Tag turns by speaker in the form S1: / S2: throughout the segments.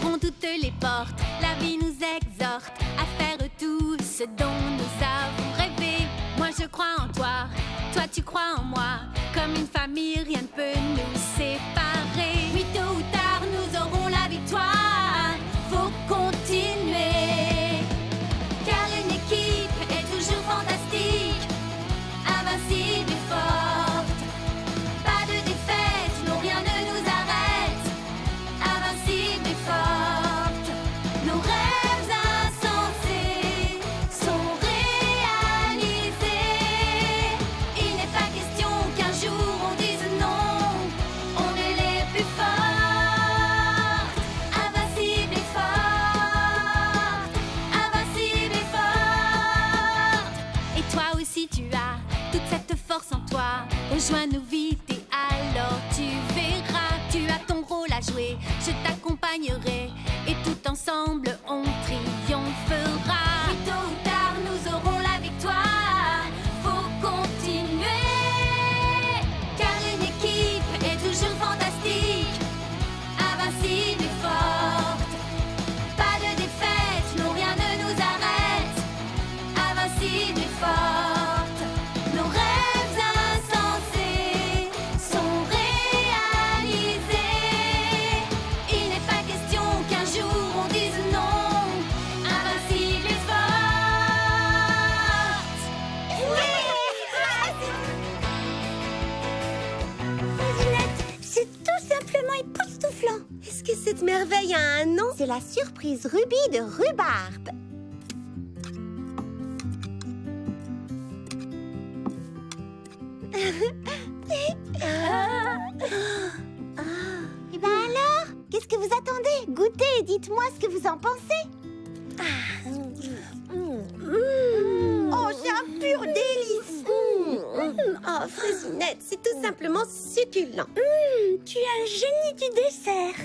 S1: ouvrons toutes les portes. La vie nous exhorte à faire tout ce dont nous avons rêvé. Moi je crois en toi, toi tu crois en moi. Comme une famille, rien ne peut nous séparer. Oui, tôt ou tard, nous aurons la victoire. Faut continuer, car une équipe est toujours fantastique, invincible et forte. Pas de défaite, non rien ne nous arrête, invincible et forte. Nos rêves insensés sont réalisés. Il n'est pas question qu'un jour on dise non, on est les plus fortes. Invincible et forte, invincible et forte. Et toi aussi tu as toute cette force en toi. Rejoins-nous vite et alors tu verras. Tu as ton rôle à jouer, je t'accompagnerai. Et tout ensemble on triomphera. Oui, tôt ou tard nous aurons la victoire. Faut continuer, car une équipe est toujours fantastique, invincible et forte. Pas de défaite, non rien ne nous arrête, invincible et forte. Nos rêves insensés sont réalisés. Il n'est pas question qu'un jour on dise non, invincible et forte.
S2: Ginette, c'est tout simplement époustouflant.
S3: Est-ce que cette merveille a un nom?
S2: C'est la surprise rubis de rhubarbe. Et ben alors, qu'est-ce que vous attendez? Goûtez et dites-moi ce que vous en pensez.
S3: Oh, c'est un pur délice. Oh, Fraisinette, c'est tout simplement succulent.
S2: Tu es un génie du dessert.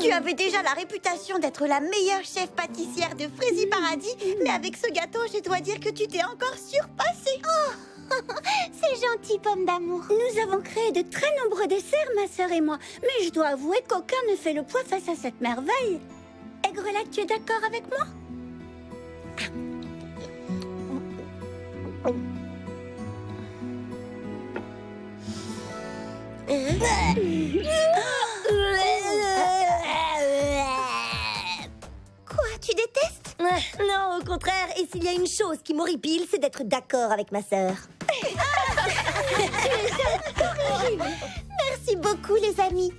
S3: Tu avais déjà la réputation d'être la meilleure chef pâtissière de Fraisi Paradis, mais avec ce gâteau, je dois dire que tu t'es encore surpassée.
S2: C'est gentil, pomme d'amour. Nous avons créé de très nombreux desserts, ma sœur et moi. Mais je dois avouer qu'aucun ne fait le poids face à cette merveille. Aigrelette, tu es d'accord avec moi?
S3: Quoi, tu détestes? Non, au contraire. Et s'il y a une chose qui m'horripile, c'est d'être d'accord avec ma sœur.
S2: Merci beaucoup, les amis.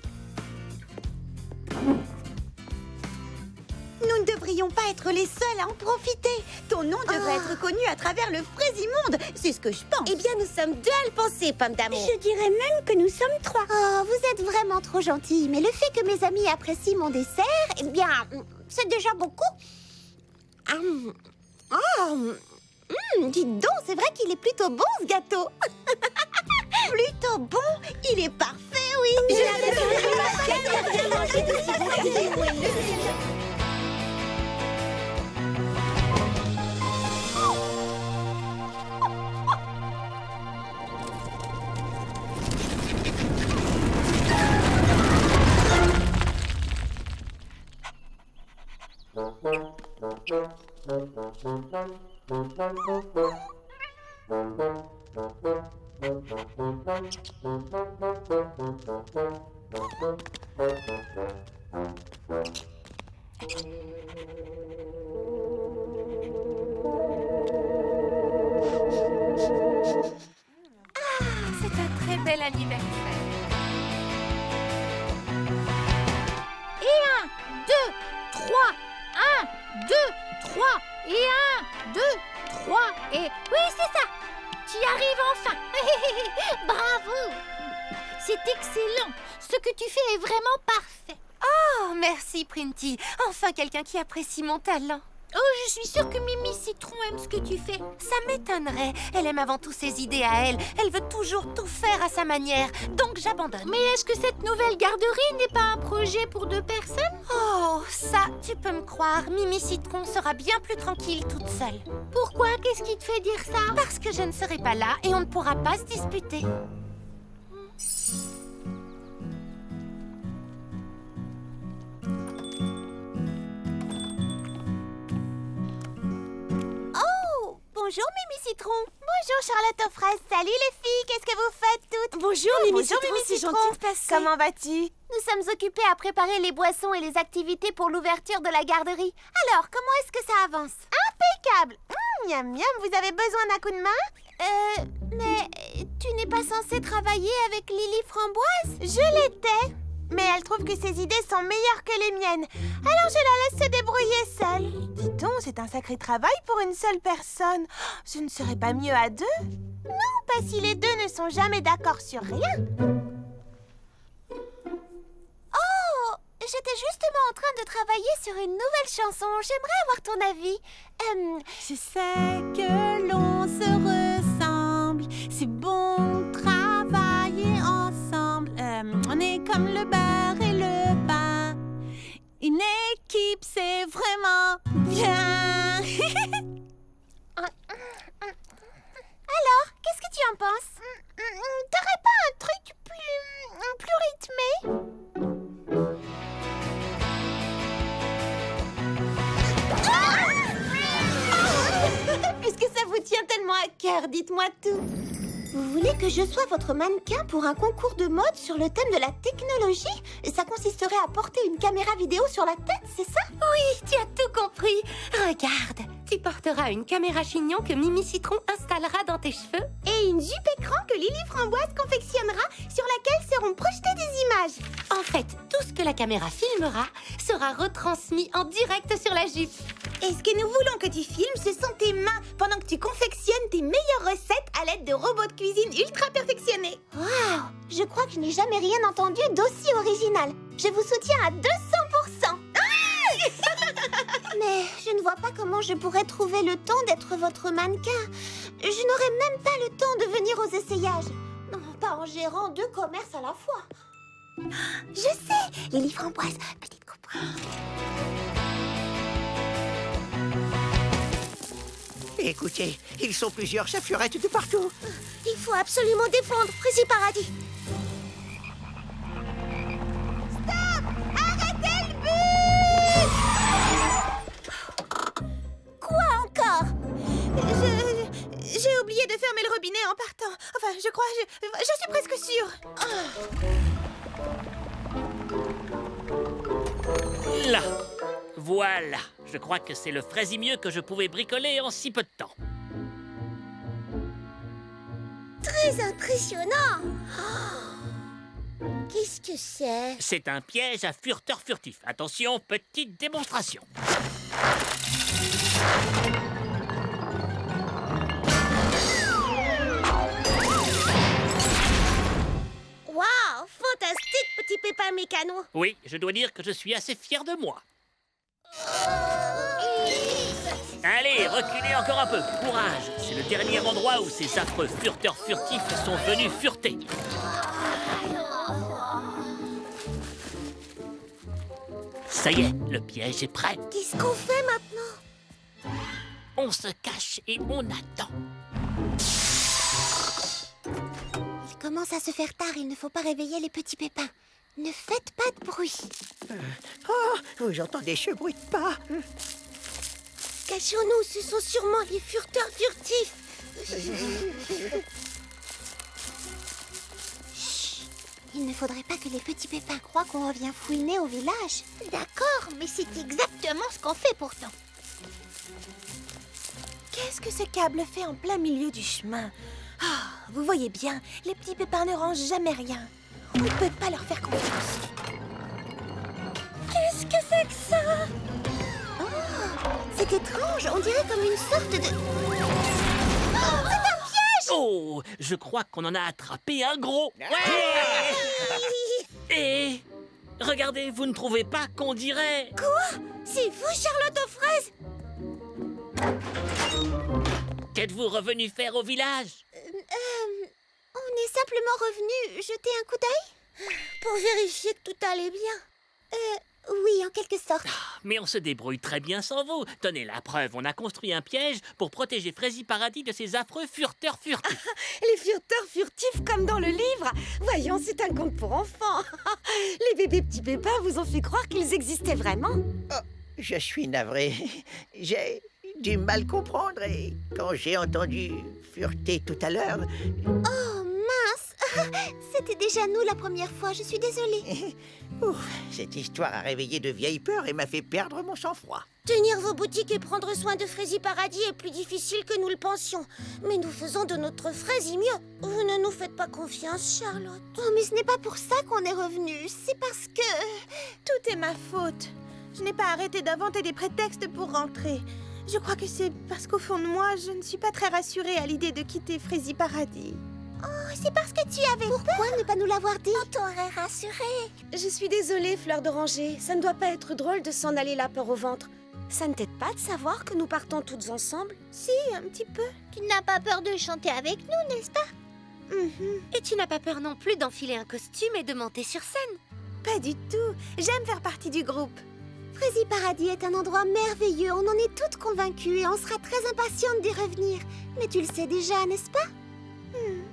S3: Nous ne devrions pas être les seuls à en profiter. Ton nom devrait être connu à travers le Fraisimonde. C'est ce que je pense. Eh bien, nous sommes deux à le penser, pomme d'amour.
S2: Je dirais même que nous sommes 3. Oh, vous êtes vraiment trop gentils. Mais le fait que mes amis apprécient mon dessert, eh bien, c'est déjà beaucoup.
S3: Dites donc, c'est vrai qu'il est plutôt bon, ce gâteau. Plutôt bon? Il est parfait, oui. Je l'avais mangé d'aussi bon.
S1: C'est un très bel anniversaire.
S4: Et 1, 2, 3, 1, 2, 3, et 1, 2, 3, et... Oui, c'est ça! Tu y arrives enfin! Bravo! C'est excellent! Ce que tu fais est vraiment parfait!
S1: Oh, merci Printy. Enfin quelqu'un qui apprécie mon talent.
S4: Oh, je suis sûre que Mimi Citron aime ce que tu fais.
S1: Ça m'étonnerait. Elle aime avant tout ses idées à elle. Elle veut toujours tout faire à sa manière. Donc j'abandonne.
S4: Mais est-ce que cette nouvelle garderie n'est pas un projet pour 2 personnes?
S1: Oh, ça, tu peux me croire. Mimi Citron sera bien plus tranquille toute seule.
S4: Pourquoi? Qu'est-ce qui te fait dire ça?
S1: Parce que je ne serai pas là et on ne pourra pas se disputer.
S3: Bonjour Mimi Citron. Bonjour Charlotte aux fraises. Salut les filles, qu'est-ce que vous faites toutes?
S5: Bonjour Mimi Citron, c'est
S3: Citron.
S5: gentil de passer.
S3: Comment vas-tu? Nous sommes occupés à préparer les boissons et les activités pour l'ouverture de la garderie. Alors, comment est-ce que ça avance? Impeccable. Miam miam, vous avez besoin d'un coup de main? Mais tu n'es pas censée travailler avec Lily Framboise? Je l'étais, mais elle trouve que ses idées sont meilleures que les miennes. Alors je la laisse se débrouiller seule. Dis donc, c'est un sacré travail pour une seule personne. Ce ne serait pas mieux à deux? Non, pas si les deux ne sont jamais d'accord sur rien. Oh, j'étais justement en train de travailler sur une nouvelle chanson. J'aimerais avoir ton avis.
S5: Je sais que l'on se ressemble, c'est bon de travailler ensemble. On est comme le beurre et le pain. Une équipe, c'est vraiment bien.
S3: Alors, qu'est-ce que tu en penses? T'aurais pas un truc plus rythmé?
S5: Puisque ça vous tient tellement à cœur, dites-moi tout.
S3: Vous voulez que je sois votre mannequin pour un concours de mode sur le thème de la technologie? Ça consisterait à porter une caméra vidéo sur la tête, c'est ça?
S6: Oui, tu as tout compris. Regarde, tu porteras une caméra chignon que Mimi Citron installera dans tes cheveux.
S3: Et une jupe écran que Lily Framboise confectionnera sur laquelle seront projetées des images.
S6: En fait, tout ce que la caméra filmera sera retransmis en direct sur la jupe.
S3: Et ce que nous voulons que tu filmes, ce sont tes mains pendant que tu confectionnes tes meilleures recettes à l'aide de robots de cuisine ultra perfectionnés. Waouh! Je crois que je n'ai jamais rien entendu d'aussi original. Je vous soutiens à 200%. Mais je ne vois pas comment je pourrais trouver le temps d'être votre mannequin. Je n'aurais même pas le temps de venir aux essayages. Non, pas en gérant 2 commerces à la fois. Je sais, Lily Framboise, petite copine.
S7: Écoutez, ils sont plusieurs chafurettes de partout.
S3: Il faut absolument défendre Frézy Paradis. Stop! Arrêtez le bus! Quoi encore? J'ai oublié de fermer le robinet en partant. Enfin, je crois, je suis presque sûre.
S8: Là, voilà. Je crois que c'est le fraisimieux que je pouvais bricoler en si peu de temps.
S3: Très impressionnant. Qu'est-ce que c'est?
S8: C'est un piège à fureteur furtif. Attention, petite démonstration.
S3: Waouh, fantastique, petit pépin mécano.
S8: Oui, je dois dire que je suis assez fier de moi. Allez, reculez encore un peu. Courage. C'est le dernier endroit où ces affreux fureteurs furtifs sont venus fureter. Ça y est, le piège est prêt.
S3: Qu'est-ce qu'on fait maintenant?
S8: On se cache et on attend.
S3: Il commence à se faire tard, il ne faut pas réveiller les petits pépins. Ne faites pas de bruit.
S7: Oh, vous entendez ce bruit de pas?
S3: Cachons-nous, ce sont sûrement les fureteurs furtifs. Chut, il ne faudrait pas que les petits pépins croient qu'on revient fouiner au village. D'accord, mais c'est exactement ce qu'on fait pourtant. Qu'est-ce que ce câble fait en plein milieu du chemin? Vous voyez bien, les petits pépins ne rangent jamais rien. On ne peut pas leur faire confiance. Qu'est-ce que c'est que ça? Oh, c'est étrange, on dirait comme une sorte de... Oh, c'est un piège!
S8: Oh, je crois qu'on en a attrapé un gros. Ouais! Et regardez, vous ne trouvez pas qu'on dirait...
S3: Quoi? C'est vous, Charlotte aux fraises?
S8: Qu'êtes-vous revenu faire au village?
S3: On est simplement revenu jeter un coup d'œil pour vérifier que tout allait bien. Oui, en quelque sorte.
S8: Mais on se débrouille très bien sans vous. Tenez la preuve, on a construit un piège pour protéger Frézy Paradis de ces affreux fureteurs furtifs.
S5: Les fureteurs furtifs comme dans le livre. Voyons, c'est un conte pour enfants. Les bébés petits pépins vous ont fait croire qu'ils existaient vraiment.
S7: Oh, je suis navré. J'ai dû mal comprendre et quand j'ai entendu fureter tout à l'heure,
S3: Oh, mince. C'était déjà nous la première fois, je suis désolée.
S7: ouf, cette histoire a réveillé de vieilles peurs et m'a fait perdre mon sang-froid.
S3: Tenir vos boutiques et prendre soin de Frézy Paradis est plus difficile que nous le pensions. Mais nous faisons de notre Frézy mieux. Vous ne nous faites pas confiance, Charlotte. Oh, mais ce n'est pas pour ça qu'on est revenu. C'est parce que...
S5: Tout est ma faute. Je n'ai pas arrêté d'inventer des prétextes pour rentrer. Je crois que c'est parce qu'au fond de moi, je ne suis pas très rassurée à l'idée de quitter Frézy Paradis.
S3: Oh, c'est parce que tu avais Pourquoi ne pas nous l'avoir dit? On t'aurait rassuré.
S9: Je suis désolée, Fleur d'Oranger. Ça ne doit pas être drôle de s'en aller la peur au ventre. Ça ne t'aide pas de savoir que nous partons toutes ensemble?
S5: Si, un petit peu.
S3: Tu n'as pas peur de chanter avec nous, n'est-ce pas?
S6: Et tu n'as pas peur non plus d'enfiler un costume et de monter sur scène?
S5: Pas du tout. J'aime faire partie du groupe.
S3: Frézy Paradis est un endroit merveilleux, on en est toutes convaincues et on sera très impatientes d'y revenir. Mais tu le sais déjà, n'est-ce pas?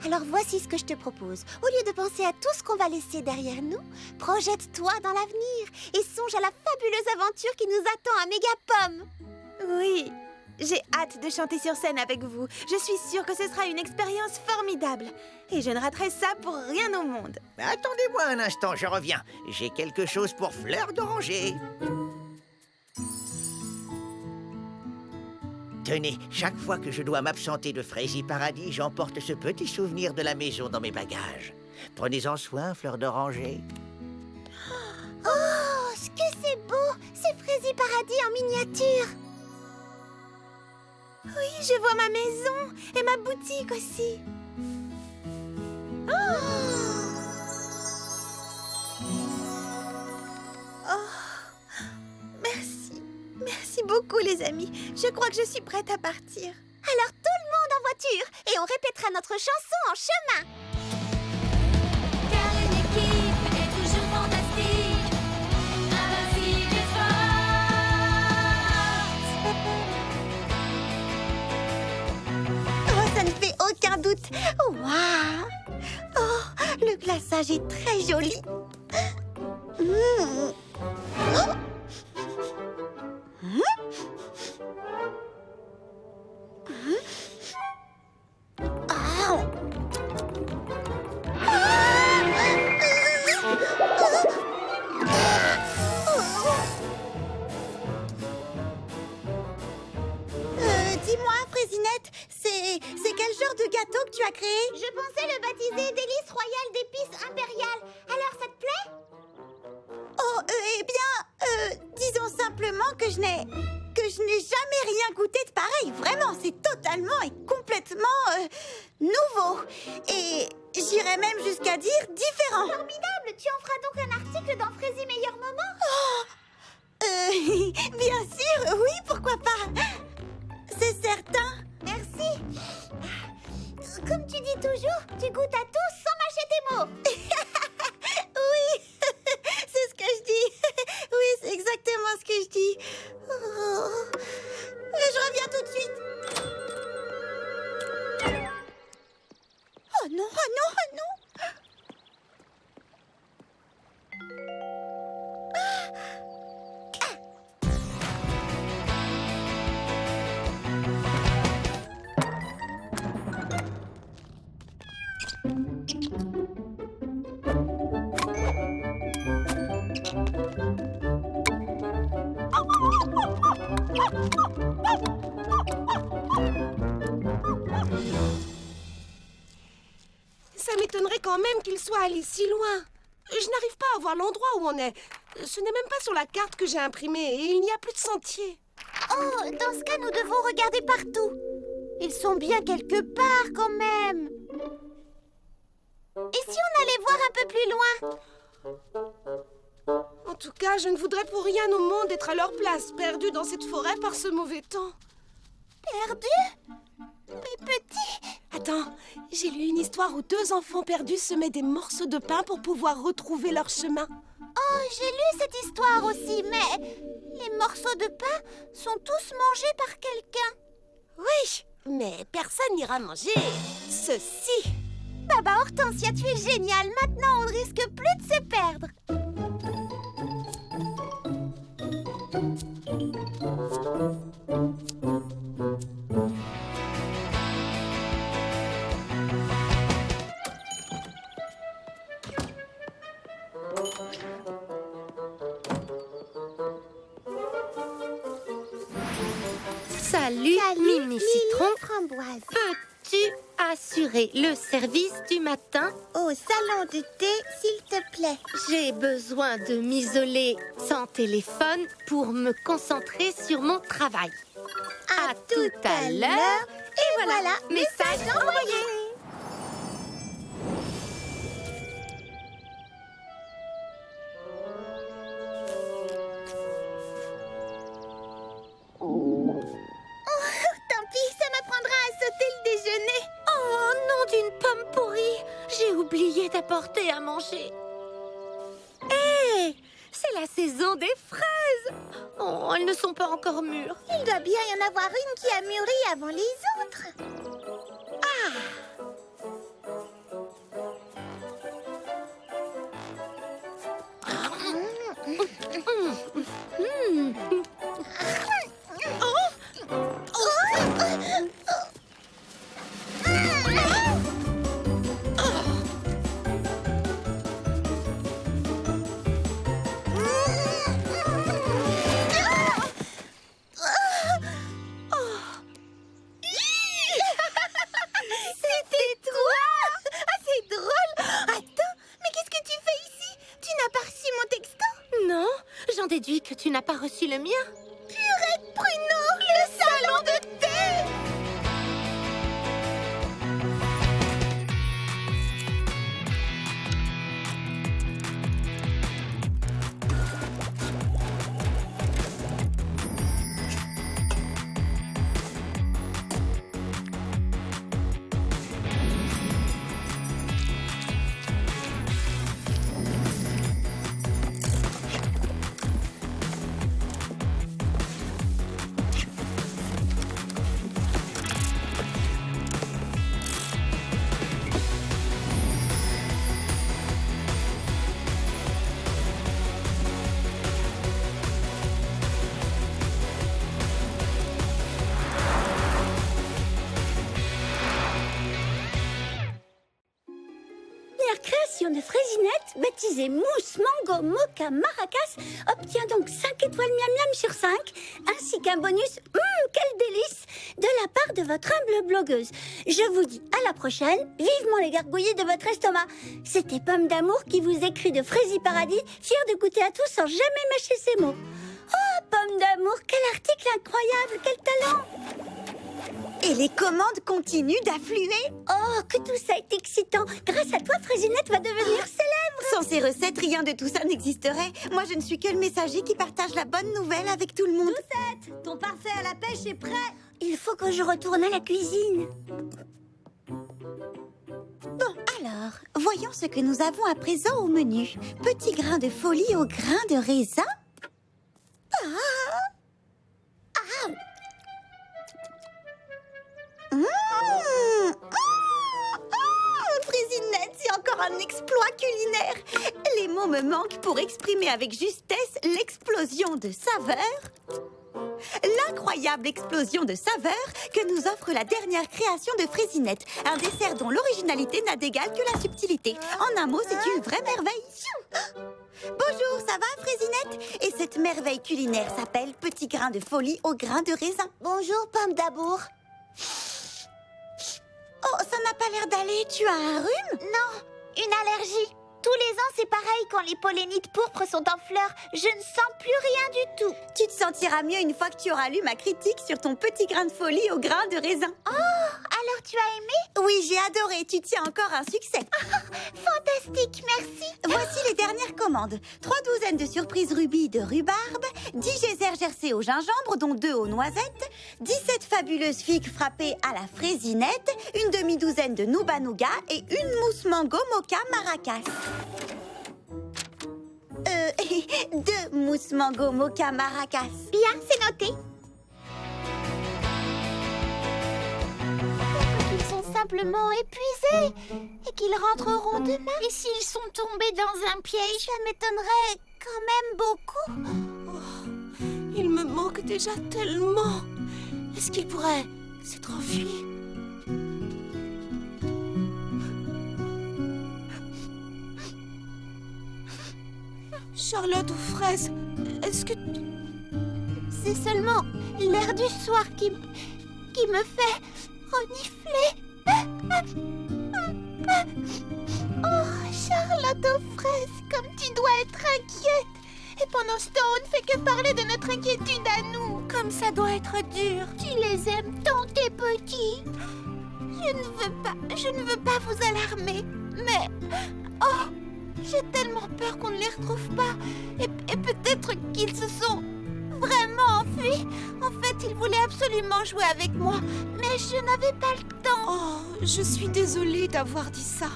S3: Alors voici ce que je te propose. Au lieu de penser à tout ce qu'on va laisser derrière nous, projette-toi dans l'avenir et songe à la fabuleuse aventure qui nous attend à Mégapom.
S5: Oui, j'ai hâte de chanter sur scène avec vous. Je suis sûre que ce sera une expérience formidable. Et je ne raterai ça pour rien au monde.
S7: Attendez-moi un instant, je reviens. J'ai quelque chose pour Fleur d'Oranger. Tenez, chaque fois que je dois m'absenter de Frézy Paradis, j'emporte ce petit souvenir de la maison dans mes bagages. Prenez-en soin, Fleur d'Oranger.
S3: Oh, ce que c'est beau! C'est Frézy Paradis en miniature.
S5: Oui, je vois ma maison et ma boutique aussi. Oh, merci. Merci beaucoup, les amis. Je crois que je suis prête à partir.
S3: Alors tout le monde en voiture et on répétera notre chanson en chemin.
S1: Car une équipe est toujours fantastique, invincible et forte.
S3: Oh, ça ne fait aucun doute. Waouh! Oh, le glaçage est très joli. Dis-moi, Frézinette, c'est quel genre de gâteau que tu as créé? Je pensais le baptiser délice royale d'épices impériales. Alors, ça te plaît? Oh, eh bien, disons simplement que je n'ai jamais rien goûté de pareil. Vraiment, c'est totalement et complètement nouveau. Et j'irais même jusqu'à dire différent. Formidable! Tu en feras donc un article dans Frézy Meilleur Moment? Bien sûr, oui, pourquoi pas? C'est certain. Merci. Comme tu dis toujours, tu goûtes à tout sans mâcher tes mots. Oui, c'est ce que je dis. Oui, c'est exactement ce que je dis. Oh. Je reviens tout de suite. Oh non, oh non, oh non.
S9: Ça m'étonnerait quand même qu'il soit allé si loin. Je n'arrive pas à voir l'endroit où on est. Ce n'est même pas sur la carte que j'ai imprimée et il n'y a plus de sentier.
S3: Oh, dans ce cas, nous devons regarder partout. Ils sont bien quelque part quand même. Et si on allait voir un peu plus loin?
S9: En tout cas, je ne voudrais pour rien au monde être à leur place, perdue dans cette forêt par ce mauvais temps.
S3: Perdu? Mes petits?
S9: Attends, j'ai lu une histoire où 2 enfants perdus semaient des morceaux de pain pour pouvoir retrouver leur chemin.
S3: Oh, j'ai lu cette histoire aussi, mais les morceaux de pain sont tous mangés par quelqu'un.
S9: Oui, mais personne n'ira manger ceci.
S3: Baba Hortensia, tu es géniale. Maintenant, on ne risque plus de se perdre.
S6: Salut, Mimi Citron.
S3: Framboise.
S6: Peux-tu assurer le service du matin?
S3: Au salon de thé, s'il te plaît.
S6: J'ai besoin de m'isoler sans téléphone pour me concentrer sur mon travail. À tout à l'heure. Et voilà, message envoyé.
S3: Tant pis, ça m'apprendra à sauter le déjeuner.
S6: Oh, nom d'une pomme pourrie. J'ai oublié d'apporter à manger. Hé, c'est la saison des fraises. Oh, elles ne sont pas encore mûres.
S3: Il doit bien y en avoir une qui a mûri avant les autres. C'était toi! Ah, c'est drôle! Attends, mais qu'est-ce que tu fais ici? Tu n'as pas reçu mon texto?
S6: Non, j'en déduis que tu n'as pas reçu le mien.
S3: Purée de pruneaux! Le salon de thé!
S2: Création de Fraisinette, baptisée Mousse Mango Mocha Maracas, obtient donc 5 étoiles miam miam sur 5, ainsi qu'un bonus, quel délice, de la part de votre humble blogueuse. Je vous dis à la prochaine, vivement les gargouillis de votre estomac. C'était Pomme d'Amour qui vous écrit de Fraisie Paradis, fière de goûter à tout sans jamais mâcher ses mots. Oh, Pomme d'Amour, quel article incroyable, quel talent!
S10: Et les commandes continuent d'affluer.
S2: Oh, que tout ça est excitant. Grâce à toi, Fraisinette va devenir célèbre.
S10: Sans ces recettes, rien de tout ça n'existerait. Moi, je ne suis que le messager qui partage la bonne nouvelle avec tout le monde.
S2: Doucette, ton parfait à la pêche est prêt. Il faut que je retourne à la cuisine.
S10: Bon, alors, voyons ce que nous avons à présent au menu. Petit grain de folie au grain de raisin. Fraisinette, c'est encore un exploit culinaire. Les mots me manquent pour exprimer avec justesse l'explosion de saveurs. L'incroyable explosion de saveurs que nous offre la dernière création de Fraisinette. Un dessert dont l'originalité n'a d'égal que la subtilité. En un mot, c'est une vraie merveille. Bonjour, ça va, Fraisinette? Et cette merveille culinaire s'appelle Petit grain de folie au grain de raisin.
S3: Bonjour, Pomme d'Amour.
S10: Oh, ça n'a pas l'air d'aller. Tu as un rhume?
S3: Non, une allergie. Tous les ans, c'est pareil quand les pollinites pourpres sont en fleurs. Je ne sens plus rien du tout.
S10: Tu te sentiras mieux une fois que tu auras lu ma critique sur ton petit grain de folie au grain de raisin.
S3: Oh, alors tu as aimé?
S10: Oui, j'ai adoré. Tu tiens encore un succès.
S3: Fantastique, merci.
S10: Voici les dernières commandes. 3 douzaines de surprises rubis de rhubarbe, 10 geysers gercés au gingembre, dont 2 aux noisettes, 17 fabuleuses figues frappées à la fraisinette, une demi-douzaine de nouba nougat et une mousse mango mocha maracas. 2 mousses mango mocha maracas.
S3: Bien, c'est noté. Ils sont simplement épuisés et qu'ils rentreront demain.
S4: Et s'ils sont tombés dans un piège?
S3: Ça m'étonnerait quand même beaucoup.
S9: Il me manque déjà tellement. Est-ce qu'il pourrait s'être enfui? Charlotte aux fraises, est-ce que...
S3: C'est seulement l'air du soir qui me fait renifler. Oh, Charlotte aux fraises, comme tu dois être inquiète. Et pendant ce temps, on ne fait que parler de notre inquiétude à nous. Comme ça doit être dur. Tu les aimes tant, tes petits. Je ne veux pas vous alarmer. Mais, oh, j'ai tellement peur qu'on ne les retrouve pas. Et peut-être qu'ils se sont vraiment enfuis. En fait, ils voulaient absolument jouer avec moi. Mais je n'avais pas le temps.
S9: Oh, je suis désolée d'avoir dit ça.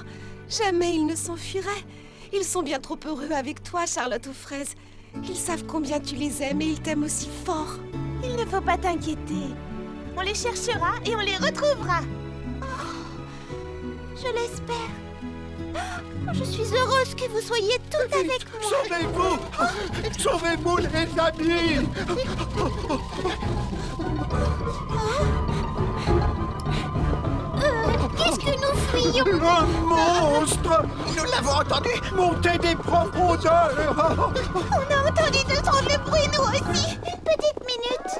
S9: Jamais ils ne s'enfuiraient. Ils sont bien trop heureux avec toi, Charlotte aux fraises. Ils savent combien tu les aimes et ils t'aiment aussi fort.
S3: Il ne faut pas t'inquiéter. On les cherchera et on les retrouvera. Oh, je l'espère. Oh, je suis heureuse que vous soyez toutes avec moi.
S11: Sauvez-vous! Sauvez-vous, les amis!
S3: Qu'est-ce que nous fuyons?
S11: Un monstre!
S7: Nous l'avons entendu.
S11: Montez des profondeurs!
S3: On a entendu de trop le bruit, nous aussi. Une petite minute.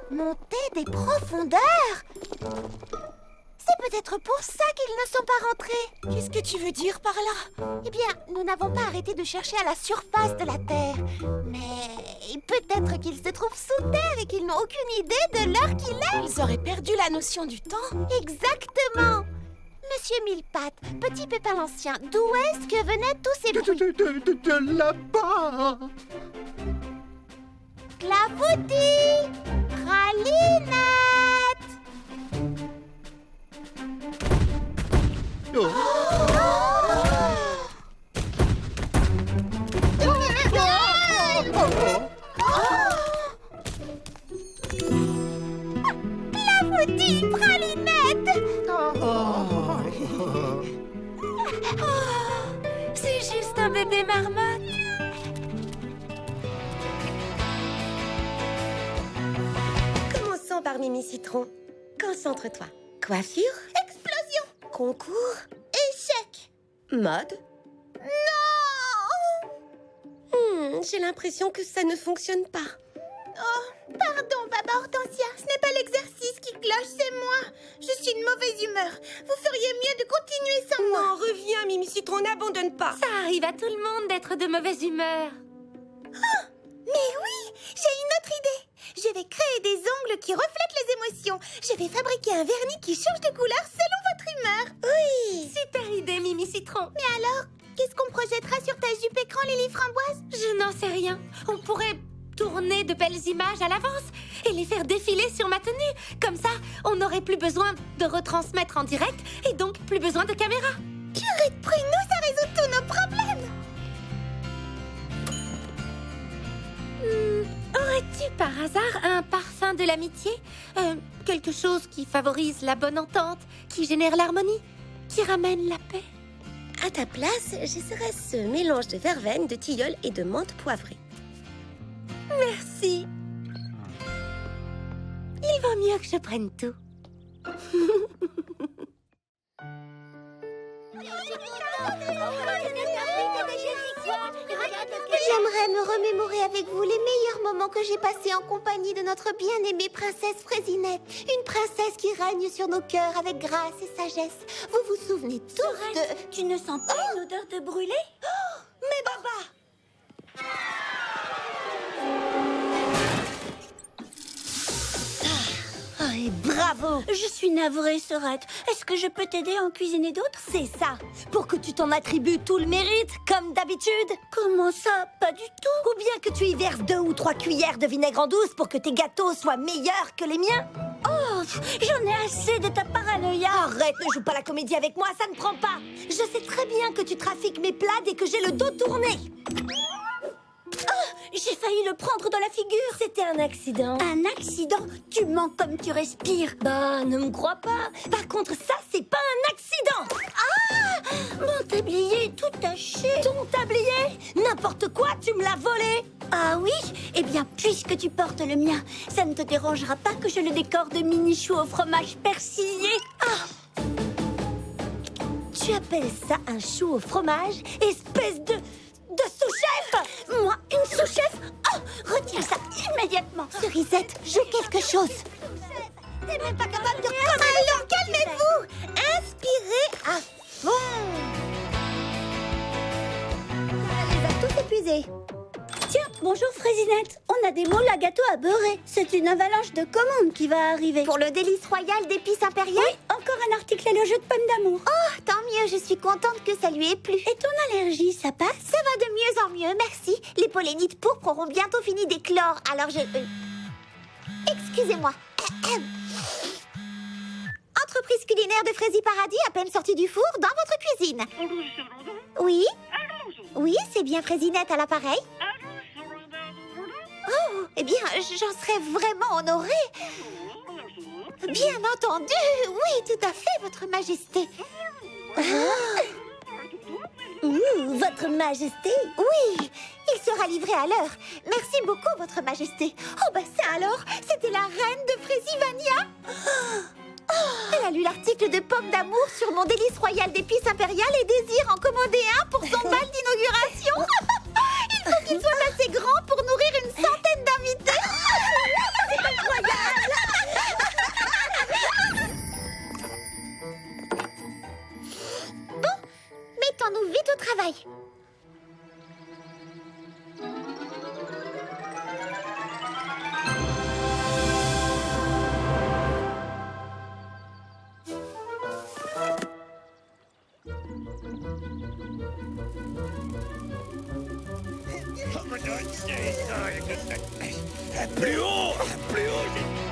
S3: Monter des profondeurs? C'est peut-être pour ça qu'ils ne sont pas rentrés.
S9: Qu'est-ce que tu veux dire par là?
S3: Eh bien, nous n'avons pas arrêté de chercher à la surface de la Terre. Mais peut-être qu'ils se trouvent sous terre et qu'ils n'ont aucune idée de l'heure qu'il est.
S9: Ils auraient perdu la notion du temps.
S3: Exactement. Monsieur Millepattes, petit Pépin l'Ancien, d'où est-ce que venaient tous ces bruits?
S11: De là-bas!
S3: Clafoutis! Pralinette!
S11: Oh.
S3: Clafoutis, Pralinette!
S6: C'est juste un bébé marmotte.
S12: Commençons par Mimi Citron. Concentre-toi. Coiffure.
S3: Explosion!
S12: Concours.
S3: Échec!
S12: Mode.
S3: Non!
S12: J'ai l'impression que ça ne fonctionne pas.
S3: Oh, pardon, Baba Hortensia, ce n'est pas l'exercice qui cloche, c'est moi. Je suis de mauvaise humeur. Vous feriez mieux de continuer sans moi.
S12: Non, reviens, Mimi Citron, n'abandonne pas.
S6: Ça arrive à tout le monde d'être de mauvaise humeur.
S3: Mais oui, j'ai une autre idée. Je vais créer des ongles qui reflètent les émotions. Je vais fabriquer un vernis qui change de couleur selon votre humeur. Oui.
S6: Super idée, Mimi Citron.
S3: Mais alors, qu'est-ce qu'on projettera sur ta jupe écran, Lily Framboise?
S6: Je n'en sais rien. On pourrait tourner de belles images à l'avance et les faire défiler sur ma tenue. Comme ça, on n'aurait plus besoin de retransmettre en direct et donc plus besoin de caméra.
S3: Purée de pruneaux, ça résout tous nos problèmes.
S6: Aurais-tu par hasard un parfum de l'amitié? Quelque chose qui favorise la bonne entente, qui génère l'harmonie, qui ramène la paix?
S12: À ta place, j'essaierai ce mélange de verveine, de tilleul et de menthe poivrée.
S6: Merci. Il vaut mieux que je prenne tout.
S3: J'aimerais me remémorer avec vous les meilleurs moments que j'ai passés en compagnie de notre bien-aimée princesse Fraisinette. Une princesse qui règne sur nos cœurs avec grâce et sagesse. Vous vous souvenez tous de...
S2: Tu ne sens pas une odeur de brûlé?
S3: Mais Baba!
S10: Et bravo!
S2: Je suis navrée, Sorette. Est-ce que je peux t'aider à en cuisiner d'autres?
S10: C'est ça! Pour que tu t'en attribues tout le mérite, comme d'habitude!
S2: Comment ça? Pas du tout.
S10: Ou bien que tu y verses 2 ou 3 cuillères de vinaigre en douce pour que tes gâteaux soient meilleurs que les miens?
S2: Oh, j'en ai assez de ta paranoïa.
S10: Arrête, ne joue pas la comédie avec moi, ça ne prend pas! Je sais très bien que tu trafiques mes plats dès que j'ai le dos tourné!
S2: J'ai failli le prendre dans la figure.
S10: C'était un accident.
S2: Un accident? Tu mens comme tu respires.
S10: Bah, ne me crois pas. Par contre, ça, c'est pas un accident.
S2: Mon tablier est tout taché.
S10: Ton tablier? N'importe quoi, tu me l'as volé.
S2: Ah oui? Eh bien, puisque tu portes le mien, ça ne te dérangera pas que je le décore de mini-choux au fromage persillé.
S10: Tu appelles ça un chou au fromage? Espèce de sous-chef!
S2: Moi, une sous-chef? Oh, retiens ça immédiatement.
S3: Cerisette, joue quelque chose.
S2: T'es même pas capable de
S3: Allons, calmez-vous. Inspirez à fond.
S2: Elle les a tous épuisés. Tiens, bonjour Fraisinette. On a des moules à gâteau à beurrer. C'est une avalanche de commandes qui va arriver.
S3: Pour le délice royal d'épices impériales?
S2: Oui, encore un article et le jeu de pommes d'amour.
S3: Oh, tant mieux, je suis contente que ça lui ait plu.
S2: Et ton allergie, ça passe?
S3: Ça va de mieux en mieux, merci. Les pollinites pourpres auront bientôt fini d'éclore, alors je... Excusez-moi. Entreprise culinaire de Fraisie Paradis, à peine sortie du four, dans votre cuisine. Oui? Oui, c'est bien Fraisinette à l'appareil. Oh, eh bien, j'en serais vraiment honorée. Bien entendu, oui, tout à fait, Votre Majesté.
S2: Votre Majesté?
S3: Oui, il sera livré à l'heure. Merci beaucoup, Votre Majesté. Oh, bah ça alors, c'était la reine de Fraisivania. Elle a lu l'article de Pommes d'amour sur mon délice royal d'épices impériales et désire en commander un pour son bal d'inauguration. Il faut qu'il soit assez grand pour nourrir une centaine d'invités.
S2: C'est incroyable!
S3: Bon, mettons-nous vite au travail.
S8: Plus haut, plus haut.